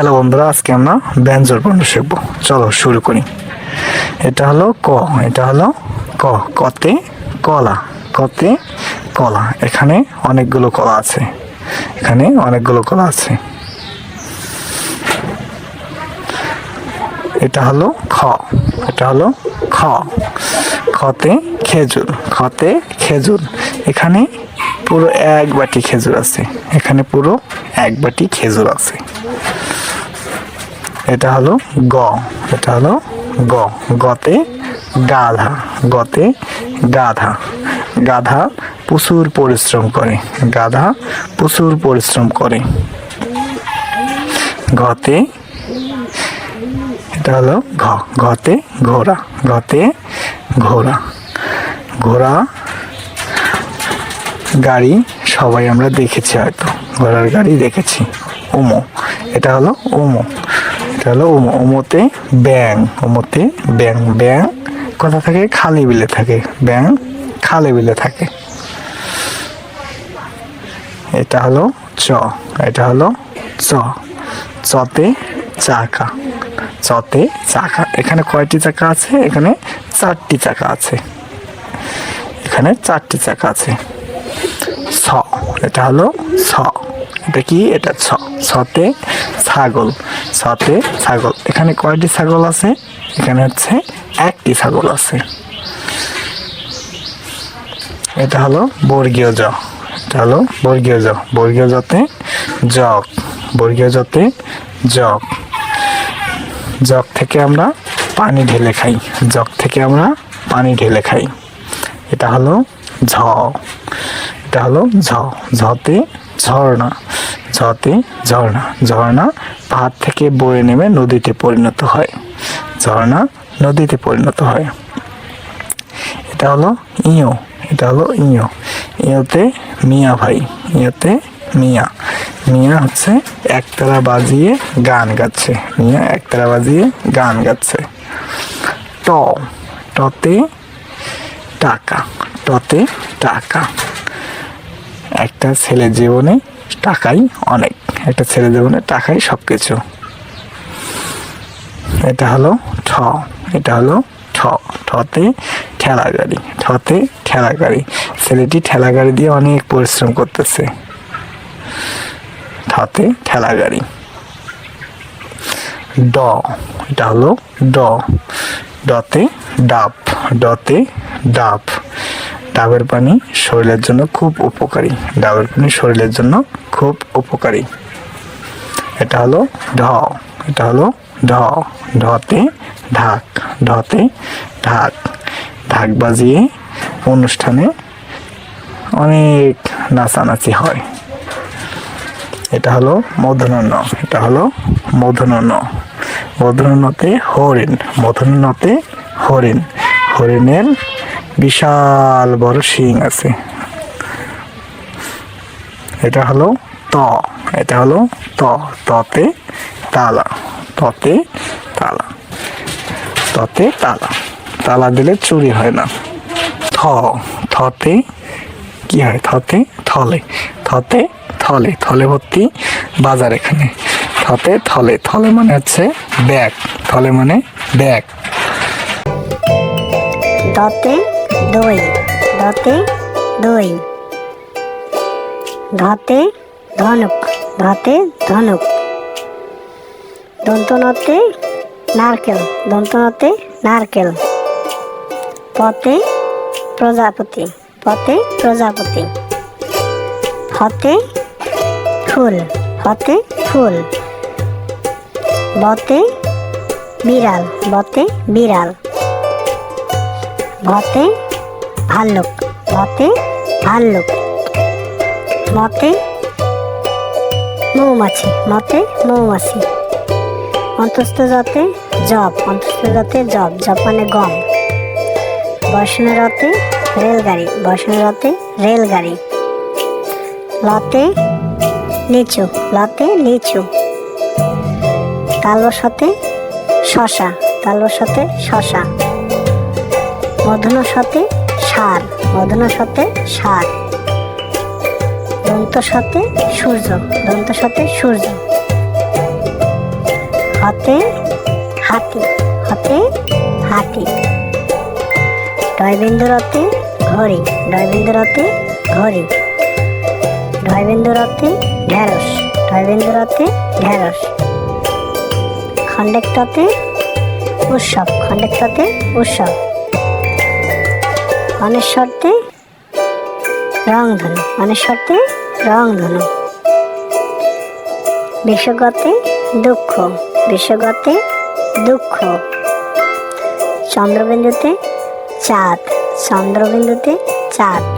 Hello বন্ধুরা, আজকে আমরা ব্যঞ্জন বর্ণ শিখবো। চলো শুরু করি। এটা হলো ক, এটা হলো ক। কতে কলা, কতে কলা। এখানে অনেকগুলো কলা আছে, এখানে অনেকগুলো কলা আছে। এটা হলো খ, এটা হলো খ। খতে খেজুর, খতে খেজুর। এখানে পুরো এক বাটি খেজুর আছে, এখানে পুরো এক বাটি খেজুর আছে। এটা হলো গ, এটা হলো গ। গতে গাধা, গতে গাধা। গাধা প্রচুর পরিশ্রম করে, গাধা প্রচুর পরিশ্রম করে। ঘতে, এটা হলো ঘ, ঘতে ঘোড়া, ঘতে ঘোড়া। ঘোড়া গাড়ি সবাই আমরা দেখেছি, হয়তো ঘোড়ার গাড়ি দেখেছি। ওমো, এটা হলো ওমো, এটা হলো ওমো। ওমোতে ব্যাং, ওমোতে ব্যাং। ব্যাং কোথা থাকে? খালি বিলে থাকে, ব্যাং খালি বিলে থাকে। এটা হলো চ, এটা হলো চ। চতে চাকা, চতে চাকা। এখানে কয়টি চাকা আছে? এখানে 4টি চাকা আছে, এখানে 4টি চাকা আছে। ছ, এটা হলো ছ। এটা কি? এটা ছ। ছতে ছাগল, ছতে ছাগল। এখানে কয়টি ছাগল আছে? এখানে হচ্ছে 1টি ছাগল আছে। এটা হলো বর্গীয় জ, এটা হলো বর্গীয় জ। বর্গীয় জতে জগ, বর্গীয় জতে জগ। জগ থেকে আমরা পানি ঢেলে খাই, জগ থেকে আমরা পানি ঢেলে খাই। এটা হলো ঝ, এটা হলো ঝ। ঝতে ঝর্ণা, ঝতে ঝর্ণা। ঝর্ণা পাহাড় থেকে বয়ে নেমে নদীতে পরিণত হয়, ঝর্ণা নদীতে পরিণত হয়। এটা হলো ইয়ো, এটা হলো ইয়ো। ইয়োতে মিয়া ভাই, ইয়োতে মিয়া। মিয়া হচ্ছে একতারা বাজিয়ে গান গাচ্ছে, মিয়া একতারা বাজিয়ে গান গাচ্ছে। ট, টতে টাকা, টতে টাকা। একটা ছেলের জীবনে টাকাই অনেক, একটা ছেলের জীবনে টাকাই সবকিছু। এটা হলো ঠ, এটা হলো ঠ। ঠতে ঠেলা গাড়ি, ঠতে ঠেলা গাড়ি। ছেলেটি ঠেলা গাড়ি দিয়ে অনেক পরিশ্রম করতেছে, ঠতে ঠেলা গাড়ি। ড, এটা হলো ড। ডতে ডাব, ডতে ডাব। ডাবের পানি শরীরের জন্য খুব উপকারী, ডাবের পানি শরীরের জন্য খুব উপকারী। এটা হলো ঢ, এটা হলো ঢ। ঢতে ঢাক, ঢতে ঢাক। ঢাক বাজিয়ে অনুষ্ঠানে অনেক নাচানাচি হয়। এটা হলো মূর্ধন্য ণ, এটা হলো মূর্ধন্য ণ। মূর্ধন্য ণতে হরিণ, মূর্ধন্য ণতে হরিণ। হরিণের বিশাল বড় শিং আছে। এটা হলো ত, এটা হলো ত। ততে তালা, ততে তালা, ততে তালা। তালা দিলে চুরি হয় না। থ, থতে কি হয়? থতে থলে, থতে থলে। থলে ভর্তি বাজার এখানে। থতে থলে, থলে মানে হচ্ছে ব্যাগ, থলে মানে ব্যাগ। দতে দই, দতে দই। ধতে ধনুক, ধতে ধনুক। দন্তনতে নারকেল, দন্তনতে নারকেল। পতে প্রজাপতি, পতে প্রজাপতি। হতে ফুল, হতে ফুল। বতে বিড়াল, বতে বিড়াল। ভতে ভাল্লুক, ভতে ভাল্লুক। মতে মৌমাছি, মতে মৌমাছি। অন্তস্থ জাতে জব, অন্তস্থ জাতে জব, জব মানে গম। বর্ষণের রতে রেলগাড়ি, বর্ষণের রতে রেলগাড়ি। লতে লিচু, লতে লিচু। তালবসাতে শশা, তালবসাতে শশা। মূর্ধন্য ষতে ষাঁড়, মূর্ধন্য ষতে ষাঁড়। দন্ত সাথে সূর্য, দন্ত সাথে সূর্য। হতে হাতি, হতে হাতি। ডয়বিন্দুরতে ঘড়ি, ডয়বিন্দুরতে ঘড়ি। ঢয়বিন্দুরতে ঢেঁড়স, ঢয়বিন্দুরতে ঢেঁড়স। খণ্ডেক্টতে উৎসব, খণ্ডেক্টতে উৎসব। অনিশ্বরতে রংধনু, অনিশ্বরতে রংধনু। বিষগতে দুঃখ, বিষগতে দুঃখ। চন্দ্রবিন্দুতে চাঁদ, চন্দ্রবিন্দুতে চাঁদ।